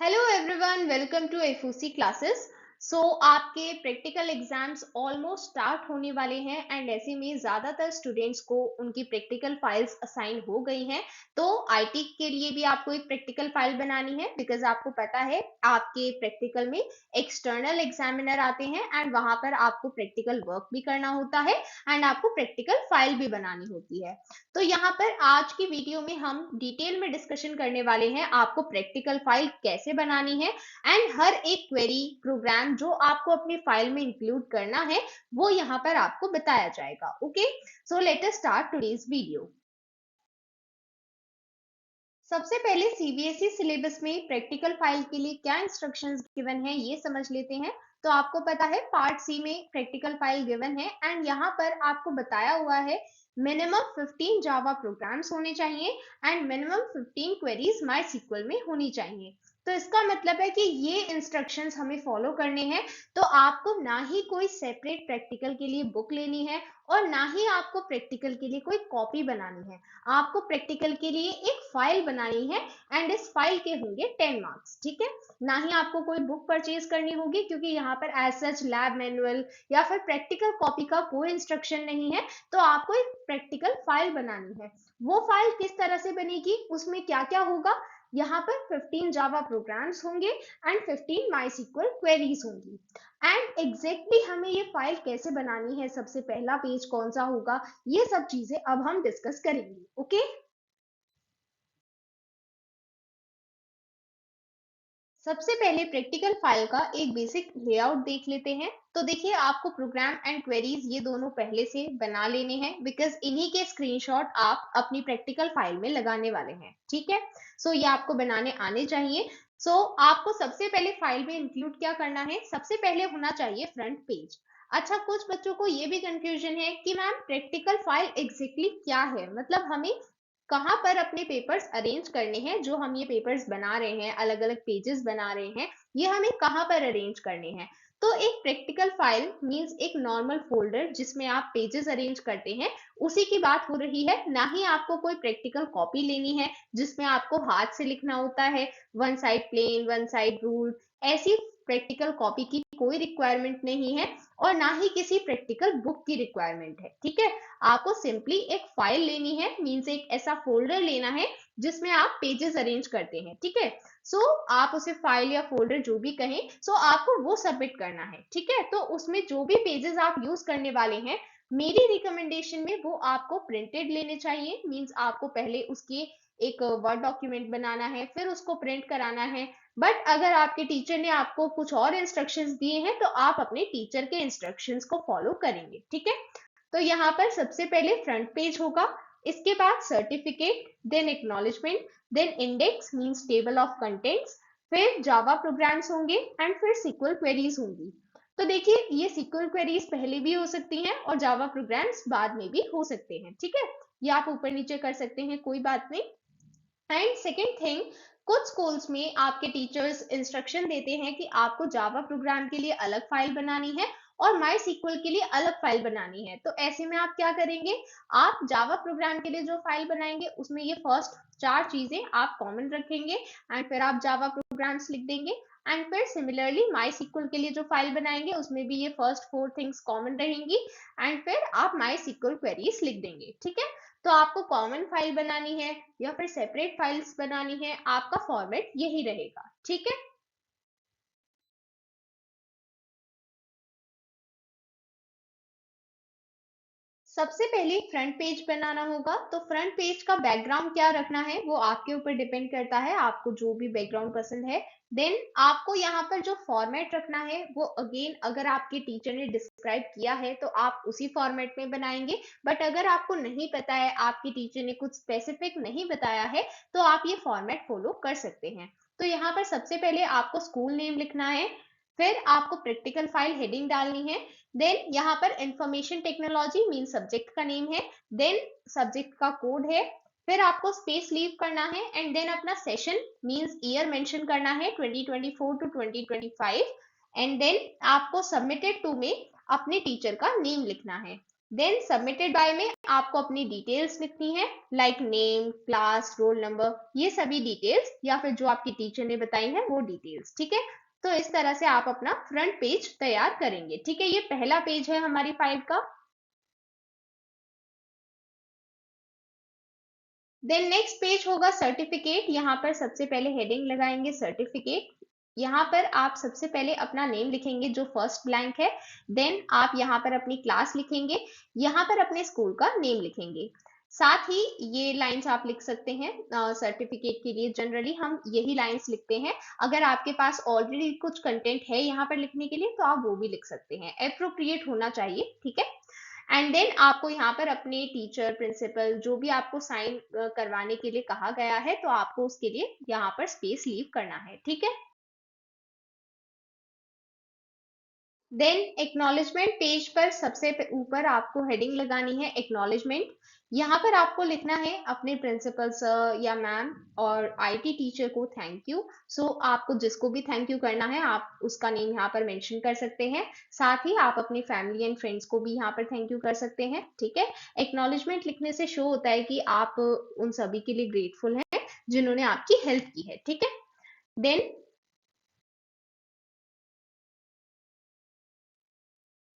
Hello everyone, welcome to FOC classes. आपके practical exams almost start होने वाले हैं एंड ऐसे में ज़्यादातर स्टूडेंट्स को उनकी प्रैक्टिकल फाइल्स असाइन हो गई हैं। तो आईटी के लिए भी आपको एक प्रैक्टिकल फाइल बनानी है, बिकॉज आपको पता है आपके प्रैक्टिकल में एक्सटर्नल एग्जामिनर आते हैं एंड वहां पर आपको प्रैक्टिकल वर्क भी करना होता है एंड आपको प्रैक्टिकल फाइल भी बनानी होती है। तो यहाँ पर आज की वीडियो में हम डिटेल में डिस्कशन करने वाले हैं आपको प्रैक्टिकल फाइल कैसे बनानी है एंड हर एक क्वेरी प्रोग्राम जो आपको अपनी फाइल में इंक्लूड करना है वो यहाँ पर आपको बताया जाएगा। Okay, so let us start today's video. सबसे पहले सीबीएसई सिलेबस में प्रैक्टिकल फाइल के लिए क्या इंस्ट्रक्शंस गिवन है ये समझ लेते हैं। तो आपको पता है पार्ट सी में प्रैक्टिकल फाइल गिवन है एंड यहाँ पर आपको बताया हुआ है मिनिमम 15 जावा प्रोग्राम्स होने चाहिए and minimum 15 queries MySQL में होनी चाहिए। तो इसका मतलब है कि ये इंस्ट्रक्शंस हमें फॉलो करने हैं। तो आपको ना ही कोई सेपरेट प्रैक्टिकल के लिए बुक लेनी है और ना ही आपको प्रैक्टिकल के लिए कोई कॉपी बनानी है। आपको प्रैक्टिकल के लिए एक फाइल बनानी है एंड इस फाइल के होंगे 10 मार्क्स। ठीक है, ना ही आपको कोई बुक परचेज करनी होगी क्योंकि यहाँ पर एज सच लैब मैनुअल या फिर प्रैक्टिकल कॉपी का कोई इंस्ट्रक्शन नहीं है। तो आपको एक प्रैक्टिकल फाइल बनानी है। वो फाइल किस तरह से बनेगी, उसमें क्या क्या होगा, यहाँ पर 15 जावा प्रोग्राम्स होंगे एंड 15 माई क्वेरीज होंगी। एंड एग्जैक्टली हमें ये फाइल कैसे बनानी है, सबसे पहला पेज कौन सा होगा, ये सब चीजें अब हम डिस्कस करेंगे। ओके, सबसे पहले प्रैक्टिकल फाइल का एक बेसिक लेआउट देख लेते हैं। तो देखिए, आपको प्रोग्राम एंड क्वेरीज ये दोनों पहले से बना लेने हैं बिकॉज इन्हीं के स्क्रीनशॉट आप अपनी प्रैक्टिकल फाइल में लगाने वाले हैं। ठीक है, ये आपको बनाने आने चाहिए। आपको सबसे पहले फाइल में इंक्लूड क्या करना है, सबसे पहले होना चाहिए फ्रंट पेज। अच्छा, कुछ बच्चों को ये भी कंफ्यूजन है कि मैम प्रैक्टिकल फाइल एग्जैक्टली क्या है, मतलब हमें कहाँ पर अपने पेपर्स अरेंज करने हैं, जो हम ये पेपर्स बना रहे हैं, अलग अलग पेजेस बना रहे हैं, ये हमें कहाँ पर अरेंज करने हैं। तो एक प्रैक्टिकल फाइल मींस एक नॉर्मल फोल्डर जिसमें आप पेजेस अरेंज करते हैं, उसी की बात हो रही है। ना ही आपको कोई प्रैक्टिकल कॉपी लेनी है जिसमें आपको हाथ से लिखना होता है, one side plain one side rule. ऐसी प्रैक्टिकल कॉपी की कोई रिक्वायरमेंट नहीं है और ना ही किसी प्रैक्टिकल बुक की रिक्वायरमेंट है। ठीक है, आपको सिंपली एक फाइल लेनी है, मींस एक ऐसा फोल्डर लेना है जिसमें आप पेजेस अरेंज करते हैं। ठीक है, आप उसे फाइल या फोल्डर जो भी कहें, आपको वो सबमिट करना है। ठीक है, तो उसमें जो भी पेजेस आप यूज करने वाले हैं, मेरी रिकमेंडेशन में वो आपको प्रिंटेड लेने चाहिए। मींस आपको पहले उसकी एक वर्ड डॉक्यूमेंट बनाना है, फिर उसको प्रिंट कराना है। बट अगर आपके टीचर ने आपको कुछ और इंस्ट्रक्शंस दिए हैं तो आप अपने टीचर के इंस्ट्रक्शंस को फॉलो करेंगे। ठीक है, तो यहाँ पर सबसे पहले फ्रंट पेज होगा, इसके बाद certificate, then acknowledgement, then index means table of contents, फिर जावा प्रोग्राम्स होंगे एंड फिर सीक्वल क्वेरीज होंगी। तो देखिए, ये सीक्वल क्वेरीज पहले भी हो सकती हैं और जावा प्रोग्राम्स बाद में भी हो सकते हैं। ठीक है, ये आप ऊपर नीचे कर सकते हैं, कोई बात नहीं। एंड सेकेंड थिंग, कुछ स्कूल्स में आपके टीचर्स इंस्ट्रक्शन देते हैं कि आपको जावा प्रोग्राम के लिए अलग फाइल बनानी है और माई सीक्वल के लिए अलग फाइल बनानी है। तो ऐसे में आप क्या करेंगे, आप जावा प्रोग्राम के लिए जो फाइल बनाएंगे उसमें ये फर्स्ट चार चीजें आप कॉमन रखेंगे एंड फिर आप जावा प्रोग्राम्स लिख देंगे। एंड फिर सिमिलरली माई सीक्वल के लिए जो फाइल बनाएंगे उसमें भी ये फर्स्ट फोर थिंग्स कॉमन रहेंगी एंड फिर आप माई सीक्वल क्वेरीज लिख देंगे। ठीक है, तो आपको कॉमन फाइल बनानी है या फिर सेपरेट फाइल्स बनानी है, आपका फॉर्मेट यही रहेगा। ठीक है, सबसे पहले फ्रंट पेज बनाना होगा। तो फ्रंट पेज का बैकग्राउंड क्या रखना है वो आपके ऊपर डिपेंड करता है, आपको जो भी बैकग्राउंड पसंद है। देन आपको यहाँ पर जो फॉर्मेट रखना है वो अगेन अगर आपके टीचर ने डिस्क्राइब किया है तो आप उसी फॉर्मेट में बनाएंगे। बट अगर आपको नहीं पता है, आपके टीचर ने कुछ स्पेसिफिक नहीं बताया है, तो आप ये फॉर्मेट फॉलो कर सकते हैं। तो यहाँ पर सबसे पहले आपको स्कूल नेम लिखना है, फिर आपको प्रैक्टिकल फाइल हेडिंग डालनी है, देन यहाँ पर इंफॉर्मेशन टेक्नोलॉजी मीन सब्जेक्ट का नेम है, देन सब्जेक्ट का कोड है, फिर आपको स्पेस लीव करना है एंड देन अपना सेशन मींस ईयर मेंशन करना है 2024 टू 2025 एंड देन आपको सबमिटेड टू में अपने टीचर का नेम लिखना है। देन सबमिटेड बाय में आपको अपनी डिटेल्स लिखनी है, like name, class, roll number, ये सभी डिटेल्स, या फिर जो आपकी टीचर ने बताई है वो डिटेल्स। ठीक है, तो इस तरह से आप अपना फ्रंट पेज तैयार करेंगे। ठीक है, ये पहला पेज है हमारी फाइल का। देन नेक्स्ट पेज होगा सर्टिफिकेट। यहाँ पर सबसे पहले हेडिंग लगाएंगे सर्टिफिकेट। यहाँ पर आप सबसे पहले अपना नेम लिखेंगे जो फर्स्ट ब्लैंक है। देन आप यहाँ पर अपनी क्लास लिखेंगे, यहाँ पर अपने स्कूल का नेम लिखेंगे। साथ ही ये लाइंस आप लिख सकते हैं सर्टिफिकेट के लिए। जनरली हम यही लाइंस लिखते हैं। अगर आपके पास ऑलरेडी कुछ कंटेंट है यहाँ पर लिखने के लिए तो आप वो भी लिख सकते हैं, अप्रोप्रिएट होना चाहिए। ठीक है, एंड देन आपको यहाँ पर अपने टीचर, प्रिंसिपल, जो भी आपको साइन करवाने के लिए कहा गया है, तो आपको उसके लिए यहाँ पर स्पेस लीव करना है। ठीक है, देन एक्नॉलेजमेंट पेज पर सबसे ऊपर आपको हेडिंग लगानी है एक्नॉलेजमेंट। यहाँ पर आपको लिखना है अपने प्रिंसिपल सर या मैम और आईटी टीचर को थैंक यू। सो आपको जिसको भी थैंक यू करना है आप उसका नेम यहाँ पर मेंशन कर सकते हैं। साथ ही आप अपनी फैमिली एंड फ्रेंड्स को भी यहाँ पर थैंक यू कर सकते हैं। ठीक है, एक्नॉलेजमेंट लिखने से शो होता है कि आप उन सभी के लिए ग्रेटफुल हैं जिन्होंने आपकी हेल्प की है। ठीक है, देन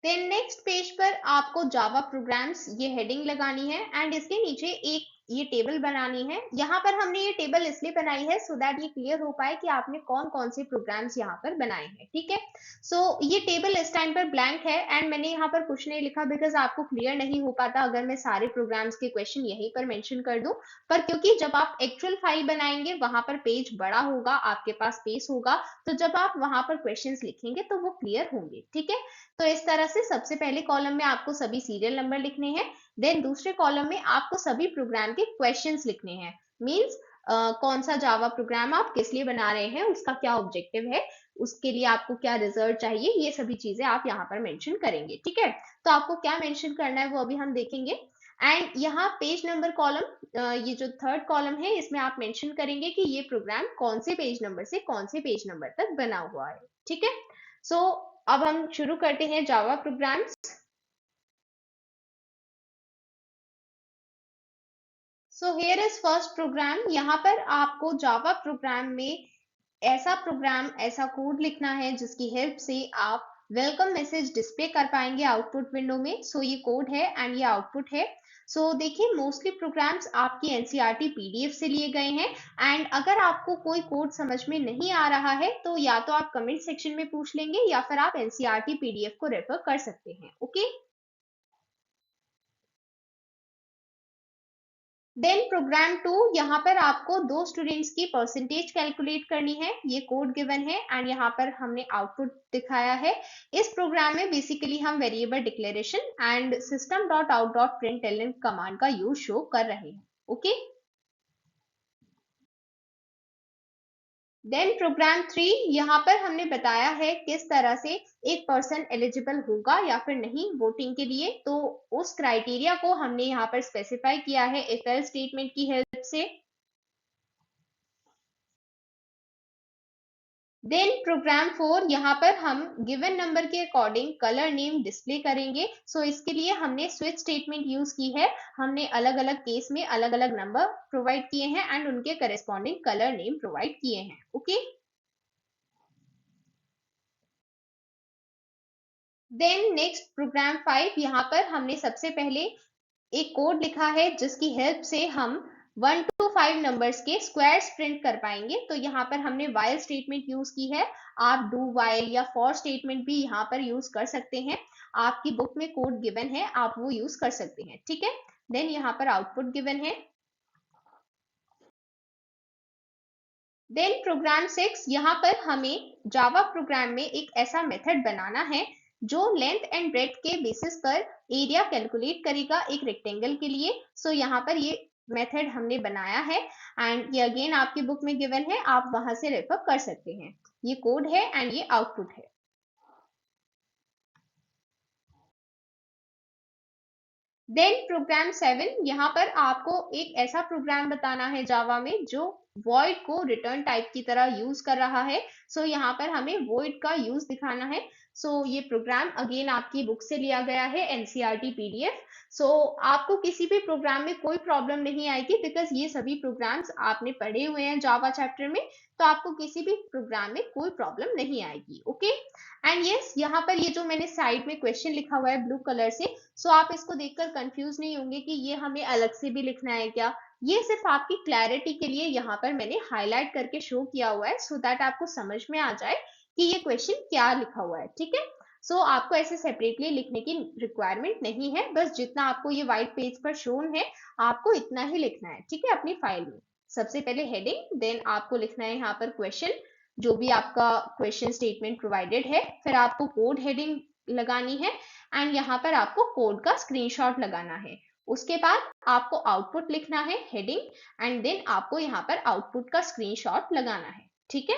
देन नेक्स्ट पेज पर आपको जावा प्रोग्राम्स ये हेडिंग लगानी है एंड इसके नीचे एक ये टेबल बनानी है। यहाँ पर हमने ये टेबल इसलिए बनाई है सो दैट ये क्लियर हो पाए कि आपने कौन कौन से प्रोग्राम्स यहाँ पर बनाए हैं। ठीक है, सो ये टेबल इस टाइम पर ब्लैंक है एंड मैंने यहाँ पर कुछ नहीं लिखा बिकॉज आपको क्लियर नहीं हो पाता अगर मैं सारे प्रोग्राम्स के क्वेश्चन यहीं पर मेंशन कर दूं। पर क्योंकि जब आप एक्चुअल फाइल बनाएंगे वहां पर पेज बड़ा होगा, आपके पास स्पेस होगा, तो जब आप वहां पर क्वेश्चन लिखेंगे तो वो क्लियर होंगे। ठीक है, तो इस तरह से सबसे पहले कॉलम में आपको सभी सीरियल नंबर लिखने हैं। देन दूसरे कॉलम में आपको सभी प्रोग्राम के क्वेश्चंस लिखने हैं। मींस कौन सा जावा प्रोग्राम आप किस लिए बना रहे हैं, उसका क्या ऑब्जेक्टिव है, उसके लिए आपको क्या रिजल्ट चाहिए, ये सभी चीजें आप यहाँ पर मेंशन करेंगे। ठीक है, तो आपको क्या मेंशन करना है वो अभी हम देखेंगे। एंड यहाँ पेज नंबर कॉलम, ये जो थर्ड कॉलम है इसमें आप मेंशन करेंगे कि ये प्रोग्राम कौन से पेज नंबर से कौन से पेज नंबर तक बना हुआ है। ठीक है, सो अब हम शुरू करते हैं Java programs. So here is first program. यहाँ पर आपको जावा प्रोग्राम में ऐसा प्रोग्राम, ऐसा कोड लिखना है जिसकी हेल्प से आप वेलकम मैसेज डिस्प्ले कर पाएंगे आउटपुट विंडो में। सो ये कोड है एंड ये आउटपुट है। सो देखिए मोस्टली प्रोग्राम्स आपकी एनसीईआरटी पीडीएफ से लिए गए हैं एंड अगर आपको कोई कोड समझ में नहीं आ रहा है तो या तो आप कमेंट सेक्शन में पूछ लेंगे या फिर आप एनसीईआरटी पीडीएफ को रेफर कर सकते हैं। ओके, देन प्रोग्राम टू, यहाँ पर आपको दो स्टूडेंट्स की परसेंटेज कैलकुलेट करनी है। ये कोड गिवन है एंड यहाँ पर हमने आउटपुट दिखाया है। इस प्रोग्राम में बेसिकली हम variable declaration and system dot out dot println command का यूज शो कर रहे हैं। ओके, देन प्रोग्राम थ्री, यहाँ पर हमने बताया है किस तरह से एक पर्सन एलिजिबल होगा या फिर नहीं वोटिंग के लिए। तो उस क्राइटेरिया को हमने यहाँ पर स्पेसिफाई किया है इफ एल्स स्टेटमेंट की हेल्प से। देन प्रोग्राम फोर, यहाँ पर हम गिवन नंबर के अकॉर्डिंग कलर नेम डिस्प्ले करेंगे। सो इसके लिए हमने स्विच स्टेटमेंट यूज की है। हमने अलग अलग केस में अलग अलग नंबर प्रोवाइड किए हैं एंड उनके करेस्पॉन्डिंग कलर नेम प्रोवाइड किए हैं। Okay, then next program five, यहाँ पर हमने सबसे पहले एक कोड लिखा है जिसकी हेल्प से हम 1 to 5 नंबर्स के स्क्वायर्स प्रिंट कर पाएंगे। तो यहाँ पर हमने वाइल स्टेटमेंट यूज की है। आप डू वाइल या फॉर स्टेटमेंट भी यहाँ पर यूज कर सकते हैं। आपकी बुक में कोड गिवन है, आप वो यूज कर सकते हैं। ठीक है, देन यहाँ पर आउटपुट गिवन है। देन प्रोग्राम सिक्स, यहाँ पर हमें जावा प्रोग्राम में एक ऐसा मेथड बनाना है जो लेंथ एंड ब्रेड्थ के बेसिस पर एरिया कैलकुलेट करेगा एक रेक्टेंगल के लिए। सो यहाँ पर ये मेथड हमने बनाया है एंड ये अगेन आपकी बुक में गिवन है, आप वहां से रेफर कर सकते हैं। ये कोड है एंड ये आउटपुट है। देन प्रोग्राम सेवन, यहाँ पर आपको एक ऐसा प्रोग्राम बताना है जावा में जो वॉइड को रिटर्न टाइप की तरह यूज कर रहा है। सो यहाँ पर हमें वॉइड का यूज दिखाना है। सो ये प्रोग्राम अगेन आपकी बुक से लिया गया है, एनसीईआरटी पीडीएफ। सो आपको किसी भी प्रोग्राम में कोई प्रॉब्लम नहीं आएगी, बिकॉज ये सभी प्रोग्राम्स आपने पढ़े हुए हैं जावा चैप्टर में, तो आपको किसी भी प्रोग्राम में कोई प्रॉब्लम नहीं आएगी। ओके, एंड यस, यहाँ पर ये जो मैंने साइड में क्वेश्चन लिखा हुआ है ब्लू कलर से, सो आप इसको देखकर कंफ्यूज नहीं होंगे कि ये हमें अलग से भी लिखना है क्या। ये सिर्फ आपकी क्लैरिटी के लिए यहाँ पर मैंने हाईलाइट करके शो किया हुआ है, सो दैट आपको समझ में आ जाए कि ये क्वेश्चन क्या लिखा हुआ है। ठीक है, सो आपको ऐसे सेपरेटली लिखने की रिक्वायरमेंट नहीं है, बस जितना आपको ये व्हाइट पेज पर शोन है आपको इतना ही लिखना है। ठीक है, अपनी फाइल में सबसे पहले हेडिंग, देन आपको लिखना है यहाँ पर क्वेश्चन, जो भी आपका क्वेश्चन स्टेटमेंट प्रोवाइडेड है, फिर आपको कोड हेडिंग लगानी है, एंड यहाँ पर आपको कोड का स्क्रीनशॉट लगाना है। उसके बाद आपको आउटपुट लिखना है हेडिंग, एंड देन आपको यहाँ पर आउटपुट का स्क्रीनशॉट लगाना है। ठीक है,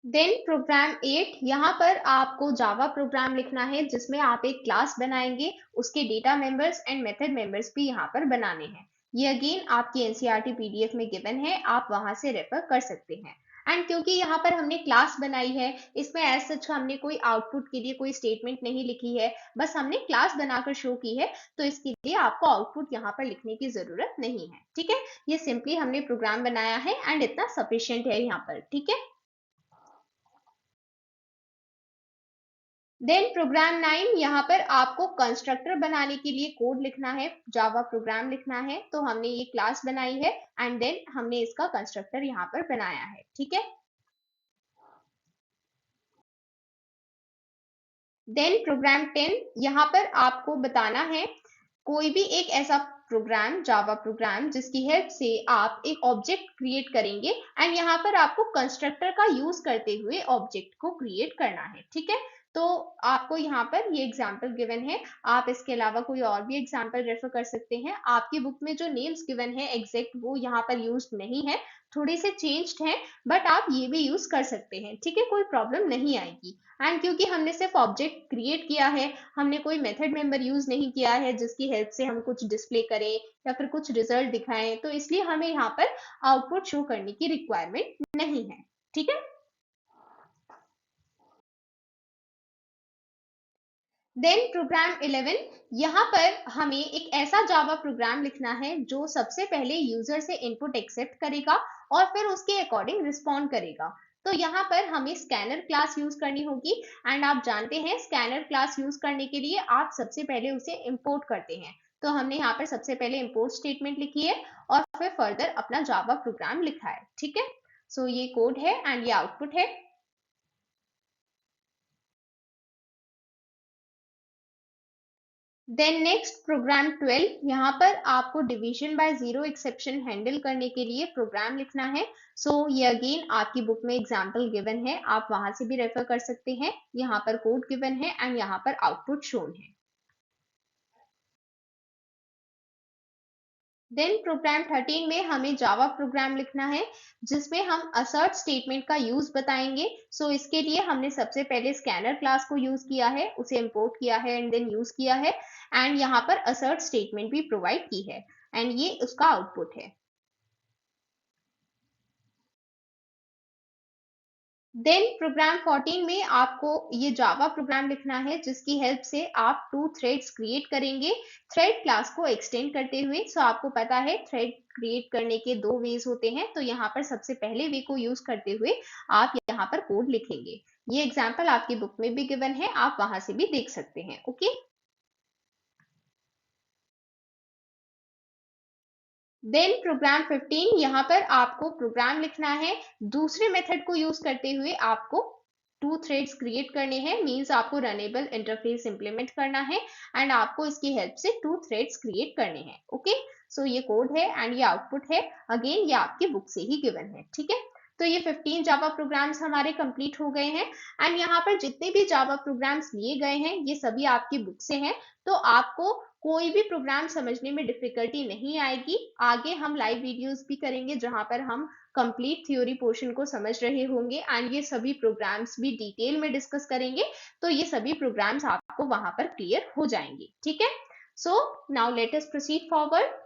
देन प्रोग्राम 8, यहाँ पर आपको जावा प्रोग्राम लिखना है जिसमें आप एक क्लास बनाएंगे, उसके data members and method members भी यहाँ पर बनाने हैं। ये अगेन आपकी एनसीईआरटी पीडीएफ में गिवन है, आप वहां से रेफर कर सकते हैं। एंड क्योंकि यहाँ पर हमने क्लास बनाई है, इसमें एज सच हमने कोई आउटपुट के लिए कोई स्टेटमेंट नहीं लिखी है, बस हमने क्लास बनाकर शो की है, तो इसके लिए आपको आउटपुट यहाँ पर लिखने की जरूरत नहीं है। ठीक है, ये सिंपली हमने प्रोग्राम बनाया है एंड इतना सफिशियंट है यहाँ पर। ठीक है, देन प्रोग्राम 9, यहाँ पर आपको कंस्ट्रक्टर बनाने के लिए कोड लिखना है, जावा प्रोग्राम लिखना है। तो हमने ये क्लास बनाई है एंड देन हमने इसका कंस्ट्रक्टर यहाँ पर बनाया है। ठीक है, देन प्रोग्राम 10, यहाँ पर आपको बताना है कोई भी एक ऐसा प्रोग्राम, जावा प्रोग्राम, जिसकी हेल्प से आप एक ऑब्जेक्ट क्रिएट करेंगे, एंड यहाँ पर आपको कंस्ट्रक्टर का यूज करते हुए ऑब्जेक्ट को क्रिएट करना है। ठीक है, तो आपको यहाँ पर ये एग्जाम्पल गिवन है, आप इसके अलावा कोई और भी एग्जाम्पल रेफर कर सकते हैं। आपकी बुक में जो नेम्स गिवन है एग्जैक्ट वो यहाँ पर यूज नहीं है, थोड़े से चेंज्ड हैं, बट आप ये भी यूज कर सकते हैं। ठीक है, कोई प्रॉब्लम नहीं आएगी। एंड क्योंकि हमने सिर्फ ऑब्जेक्ट क्रिएट किया है, हमने कोई मेथड मेंबर यूज नहीं किया है जिसकी हेल्प से हम कुछ डिस्प्ले करें या फिर कुछ रिजल्ट दिखाएं, तो इसलिए हमें यहाँ पर आउटपुट शो करने की रिक्वायरमेंट नहीं है। ठीक है, देन प्रोग्राम 11, यहाँ पर हमें एक ऐसा जावा प्रोग्राम लिखना है जो सबसे पहले यूजर से इनपुट एक्सेप्ट करेगा और फिर उसके अकॉर्डिंग रिस्पॉन्ड करेगा। तो यहाँ पर हमें स्कैनर क्लास यूज करनी होगी, एंड आप जानते हैं स्कैनर क्लास यूज करने के लिए आप सबसे पहले उसे इंपोर्ट करते हैं। तो हमने यहाँ पर सबसे पहले इंपोर्ट स्टेटमेंट लिखी है और फिर फर्दर अपना जावा प्रोग्राम लिखा है। ठीक है, सो ये कोड है एंड ये आउटपुट है। देन नेक्स्ट प्रोग्राम 12, यहाँ पर आपको division by zero exception handle करने के लिए प्रोग्राम लिखना है। सो ये अगेन आपकी बुक में एग्जांपल गिवन है, आप वहां से भी रेफर कर सकते हैं। यहाँ पर कोड गिवन है एंड यहाँ पर आउटपुट शोन है। देन प्रोग्राम 13 में हमें जावा प्रोग्राम लिखना है जिसमें हम असर्ट स्टेटमेंट का यूज बताएंगे। सो इसके लिए हमने सबसे पहले स्कैनर क्लास को यूज किया है, उसे इंपोर्ट किया है एंड देन यूज किया है, एंड यहाँ पर असर्ट स्टेटमेंट भी प्रोवाइड की है, एंड ये उसका आउटपुट है। देन प्रोग्राम 14 में आपको ये जावा प्रोग्राम लिखना है जिसकी हेल्प से आप टू थ्रेड्स क्रिएट करेंगे, थ्रेड क्लास को एक्सटेंड करते हुए। सो आपको पता है थ्रेड क्रिएट करने के दो वेज होते हैं, तो यहाँ पर सबसे पहले वे को यूज करते हुए आप यहाँ पर कोड लिखेंगे। ये एग्जाम्पल आपकी बुक में भी गिवन है, आप वहां से भी देख सकते हैं। ओके, देन प्रोग्राम 15, यहाँ पर आपको प्रोग्राम लिखना है, दूसरे मेथड को यूज करते हुए आपको टू थ्रेड्स क्रिएट करने हैं, मींस आपको रनेबल इंटरफेस इंप्लीमेंट करना है एंड आपको इसकी हेल्प से टू थ्रेड्स क्रिएट करने हैं। ओके, सो ये कोड है एंड ये आउटपुट है, अगेन ये आपकी बुक से ही गिवन है। ठीक है, तो ये 15 जावा प्रोग्राम्स हमारे कंप्लीट हो गए हैं, एंड यहाँ पर जितने भी जावा प्रोग्राम्स लिए गए हैं ये सभी आपकी बुक से हैं, तो आपको कोई भी प्रोग्राम समझने में डिफिकल्टी नहीं आएगी। आगे हम लाइव वीडियोस भी करेंगे जहां पर हम कंप्लीट थ्योरी पोर्शन को समझ रहे होंगे एंड ये सभी प्रोग्राम्स भी डिटेल में डिस्कस करेंगे, तो ये सभी प्रोग्राम्स आपको वहां पर क्लियर हो जाएंगे। ठीक है, so now let us proceed forward.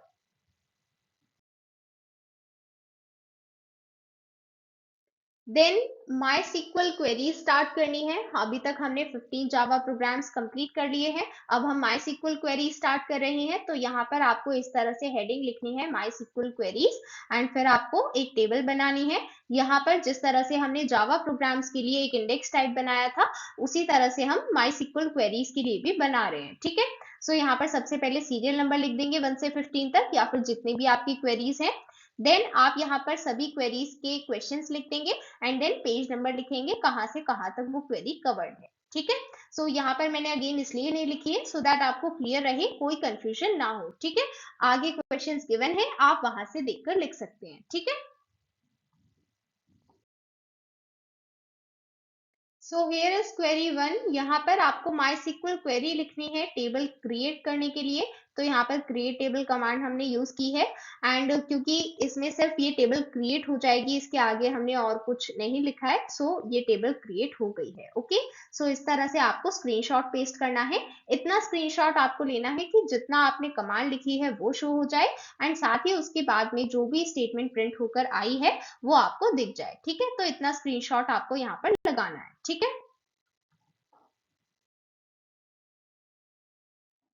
Then my SQL query start करनी है। अभी तक हमने 15 जावा प्रोग्राम्स कंप्लीट कर लिए हैं, अब हम माई सीक्वल क्वेरी स्टार्ट कर रहे हैं। तो यहाँ पर आपको इस तरह से हेडिंग लिखनी है, माई सीक्वल क्वेरीज, एंड फिर आपको एक टेबल बनानी है। यहाँ पर जिस तरह से हमने जावा प्रोग्राम्स के लिए एक इंडेक्स टाइप बनाया था, उसी तरह से हम माई सीक्वल क्वेरीज के लिए भी बना रहे हैं, ठीक है। सो यहाँ पर सबसे पहले सीरियल नंबर लिख देंगे 1 से 15 तक, या फिर जितनी भी आपकी क्वेरीज हैं। देन आप यहाँ पर सभी क्वेरीज के क्वेश्चंस लिख देंगे, एंड देन पेज नंबर लिखेंगे कहाँ से कहाँ तक वो क्वेरी कवर्ड है, ठीक है। सो यहाँ पर मैंने अगेन इसलिए नहीं लिखी है सो दैट आपको क्लियर रहे, कोई कंफ्यूजन ना हो, ठीक है। आगे क्वेश्चंस गिवन है, आप वहां से देखकर लिख सकते हैं, ठीक है। सो हियर इज क्वेरी 1। यहाँ पर आपको माई सिक्वल क्वेरी लिखनी है टेबल क्रिएट करने के लिए। तो यहाँ पर क्रिएट टेबल कमांड हमने यूज की है, एंड क्योंकि इसमें सिर्फ ये टेबल क्रिएट हो जाएगी, इसके आगे हमने और कुछ नहीं लिखा है, सो ये टेबल क्रिएट हो गई है, ओके। सो इस तरह से आपको स्क्रीनशॉट पेस्ट करना है। इतना स्क्रीनशॉट आपको लेना है कि जितना आपने कमांड लिखी है वो शो हो जाए, एंड साथ ही उसके बाद में जो भी स्टेटमेंट प्रिंट होकर आई है वो आपको दिख जाए, ठीक है। तो इतना स्क्रीनशॉट आपको यहाँ पर लगाना है, ठीक है।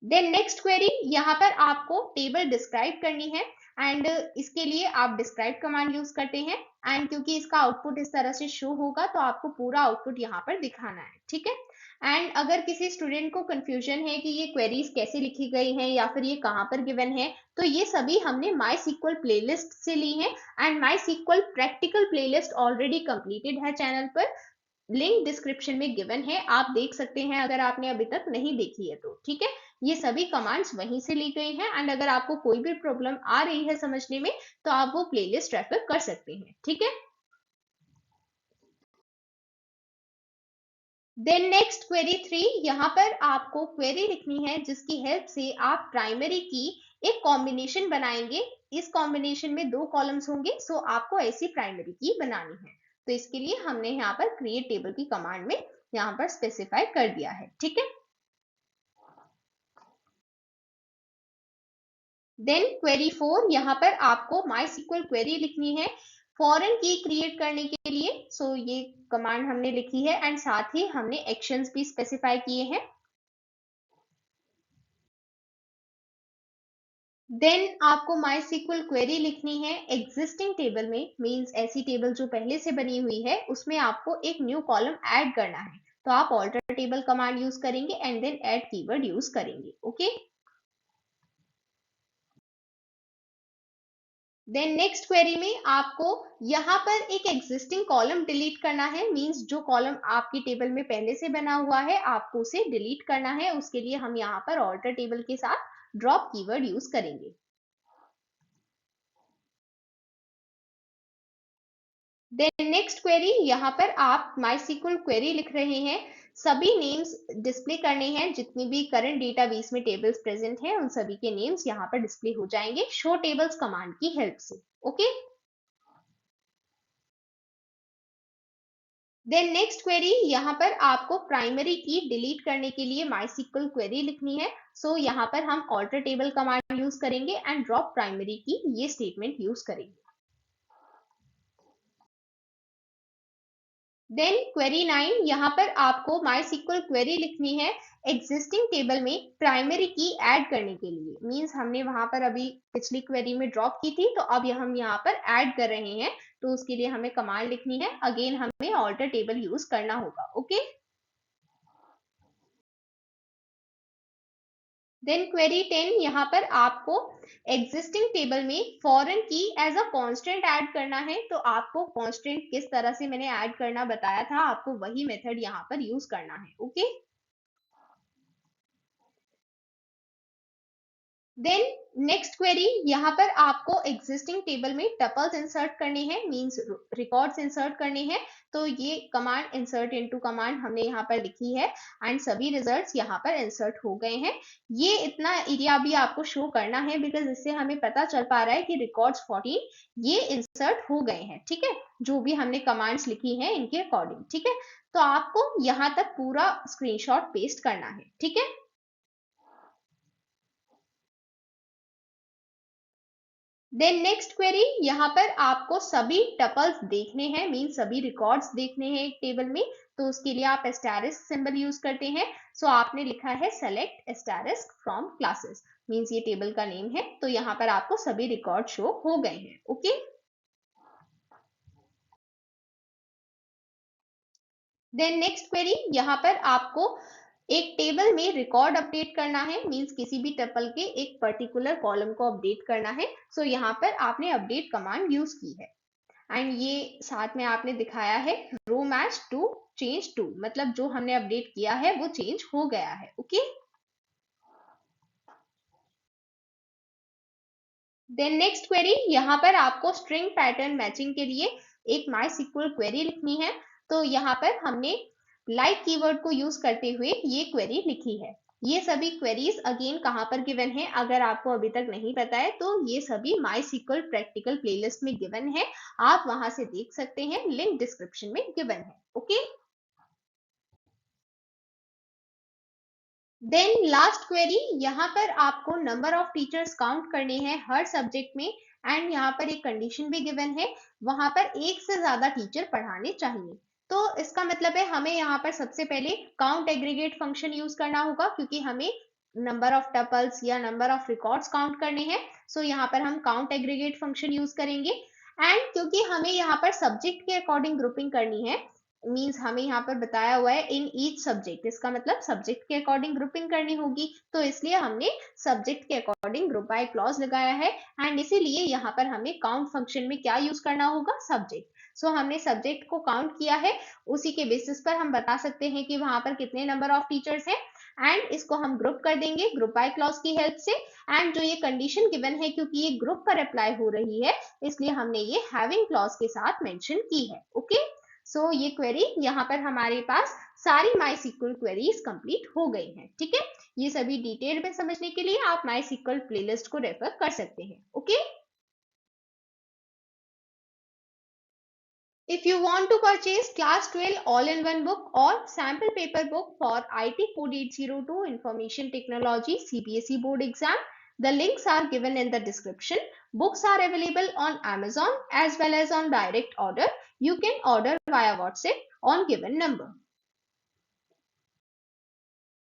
देन नेक्स्ट क्वेरी, यहाँ पर आपको टेबल डिस्क्राइब करनी है, एंड इसके लिए आप डिस्क्राइब कमांड यूज करते हैं, एंड क्योंकि इसका आउटपुट इस तरह से शो होगा तो आपको पूरा आउटपुट यहाँ पर दिखाना है, ठीक है। एंड अगर किसी स्टूडेंट को कंफ्यूजन है कि ये क्वेरीज कैसे लिखी गई हैं या फिर ये कहाँ पर गिवन है, तो ये सभी हमने माई सीक्वल प्लेलिस्ट से ली है, and my sequel practical playlist already completed है चैनल पर। लिंक डिस्क्रिप्शन में गिवन है, आप देख सकते हैं अगर आपने अभी तक नहीं देखी है तो, ठीक है। ये सभी कमांड्स वहीं से ली गई हैं, एंड अगर आपको कोई भी प्रॉब्लम आ रही है समझने में तो आप वो प्लेलिस्ट रेफर कर सकते हैं, ठीक है। देन नेक्स्ट क्वेरी 3, यहाँ पर आपको क्वेरी लिखनी है जिसकी हेल्प से आप प्राइमरी की एक कॉम्बिनेशन बनाएंगे। इस कॉम्बिनेशन में दो कॉलम्स होंगे, सो आपको ऐसी प्राइमरी की बनानी है। तो इसके लिए हमने यहाँ पर क्रिएट टेबल की कमांड में यहाँ पर स्पेसिफाई कर दिया है, ठीक है। देन क्वेरी 4, यहाँ पर आपको माई सिक्वल क्वेरी लिखनी है फॉरेन की क्रिएट करने के लिए। सो ये कमांड हमने लिखी है, एंड साथ ही हमने एक्शंस भी स्पेसिफाई किए हैं। देन आपको माई सिक्वल क्वेरी लिखनी है एग्जिस्टिंग टेबल में, मींस ऐसी टेबल जो पहले से बनी हुई है उसमें आपको एक न्यू कॉलम ऐड करना है। तो आप ऑल्टर टेबल कमांड यूज करेंगे, and then add keyword use करेंगे, ओके। देन नेक्स्ट क्वेरी में आपको यहाँ पर एक एग्जिस्टिंग कॉलम डिलीट करना है, मींस जो कॉलम आपकी टेबल में पहले से बना हुआ है आपको उसे डिलीट करना है। उसके लिए हम यहाँ पर ऑल्टर टेबल के साथ ड्रॉप कीवर्ड यूज करेंगे। देन नेक्स्ट क्वेरी, यहाँ पर आप MySQL क्वेरी लिख रहे हैं, सभी नेम्स डिस्प्ले करने हैं, जितनी भी करंट डेटाबेस में टेबल्स प्रेजेंट हैं उन सभी के नेम्स यहाँ पर डिस्प्ले हो जाएंगे शो टेबल्स कमांड की हेल्प से, ओके। देन नेक्स्ट क्वेरी, यहाँ पर आपको प्राइमरी की डिलीट करने के लिए MySQL क्वेरी लिखनी है। सो यहाँ पर हम ऑल्टर टेबल कमांड यूज करेंगे, एंड ड्रॉप प्राइमरी की ये स्टेटमेंट यूज करेंगे। देन क्वेरी 9, यहाँ पर आपको MySQL क्वेरी लिखनी है एग्जिस्टिंग टेबल में प्राइमरी की ऐड करने के लिए, मींस हमने वहां पर अभी पिछली क्वेरी में ड्रॉप की थी, तो अब हम यहाँ पर ऐड कर रहे हैं, तो उसके लिए हमें कमांड लिखनी है, अगेन हमें ऑल्टर टेबल यूज करना होगा, ओके। देन क्वेरी 10, यहाँ पर आपको एग्जिस्टिंग टेबल में फॉरेन की एज अ कांस्टेंट ऐड करना है। तो आपको कांस्टेंट किस तरह से मैंने ऐड करना बताया था, आपको वही मेथड यहाँ पर यूज करना है, ओके। देन नेक्स्ट क्वेरी, यहाँ पर आपको एग्जिस्टिंग टेबल में टपल्स इंसर्ट करने हैं, मींस रिकॉर्ड्स इंसर्ट करने हैं। तो ये कमांड इंसर्ट इनटू कमांड हमने यहाँ पर लिखी है, एंड सभी रिजल्ट्स यहाँ पर इंसर्ट हो गए हैं। ये इतना एरिया भी आपको शो करना है बिकॉज इससे हमें पता चल पा रहा है कि रिकॉर्ड्स 14 ये इंसर्ट हो गए हैं, ठीक है, जो भी हमने कमांड्स लिखी हैं इनके अकॉर्डिंग, ठीक है। तो आपको यहाँ तक पूरा स्क्रीनशॉट पेस्ट करना है, ठीक है। देन नेक्स्ट क्वेरी, यहाँ पर आपको सभी टपल्स देखने हैं, मीन सभी रिकॉर्ड्स देखने हैं एक टेबल में, तो उसके लिए आप एस्टेरिस्क सिंबल यूज करते हैं। सो आपने लिखा है select asterisk from classes, means ये टेबल का नेम है, तो यहाँ पर आपको सभी रिकॉर्ड शो हो गए हैं। ओके, देन नेक्स्ट क्वेरी, यहाँ पर आपको एक टेबल में रिकॉर्ड अपडेट करना है, मींस किसी भी टपल के एक पर्टिकुलर कॉलम को अपडेट करना है। सो यहाँ पर आपने अपडेट कमांड यूज की है एंड ये साथ में आपने दिखाया है रो मैच टू चेंज टू, मतलब जो हमने अपडेट किया है वो चेंज हो गया है। ओके, देन नेक्स्ट क्वेरी, यहाँ पर आपको स्ट्रिंग पैटर्न मैचिंग के लिए एक माई सिक्वल क्वेरी लिखनी है। तो यहाँ पर हमने लाइक कीवर्ड को यूज करते हुए ये क्वेरी लिखी है। ये सभी क्वेरीज अगेन कहाँ पर गिवन है, अगर आपको अभी तक नहीं पता है तो ये सभी माई सिक्वल प्रैक्टिकल प्लेलिस्ट में गिवन है, आप वहां से देख सकते हैं, लिंक डिस्क्रिप्शन में गिवन है। ओके, देन लास्ट क्वेरी, यहाँ पर आपको नंबर ऑफ टीचर्स काउंट करने हैं हर सब्जेक्ट में एंड यहाँ पर एक कंडीशन भी गिवन है, वहां पर एक से ज्यादा टीचर पढ़ाने चाहिए। तो इसका मतलब है हमें यहाँ पर सबसे पहले काउंट एग्रीगेट फंक्शन यूज करना होगा, क्योंकि हमें नंबर ऑफ टपल्स या नंबर ऑफ रिकॉर्ड्स काउंट करने हैं। सो यहाँ पर हम काउंट एग्रीगेट फंक्शन यूज करेंगे एंड क्योंकि हमें यहाँ पर सब्जेक्ट के अकॉर्डिंग ग्रुपिंग करनी है, मीन्स हमें यहाँ पर बताया हुआ है इन ईच सब्जेक्ट, इसका मतलब सब्जेक्ट के अकॉर्डिंग ग्रुपिंग करनी होगी, तो इसलिए हमने सब्जेक्ट के अकॉर्डिंग ग्रुप बाय क्लॉज लगाया है एंड इसीलिए यहाँ पर हमें काउंट फंक्शन में क्या यूज करना होगा, सब्जेक्ट। सो हमने सब्जेक्ट को काउंट किया है, उसी के बेसिस पर हम बता सकते हैं कि वहां पर कितने नंबर ऑफ टीचर्स हैं एंड इसको हम ग्रुप कर देंगे ग्रुप बाय क्लॉज की हेल्प से। एंड जो ये कंडीशन गिवन है, क्योंकि ये ग्रुप पर अप्लाई हो रही है, इसलिए हमने ये हैविंग क्लॉज के साथ मेंशन की है। ओके, सो ये क्वेरी यहाँ पर हमारे पास सारी माई सिक्वल क्वेरीज कंप्लीट हो गई हैं। ठीक है, ये सभी डिटेल में समझने के लिए आप माई सिक्वल प्लेलिस्ट को रेफर कर सकते हैं। Okay, if you want to purchase class 12 all-in-one book or sample paper book for IT code 802 information technology CBSE board exam, the links are given in the description. Books are available on Amazon as well as on direct order. You can order via WhatsApp on given number.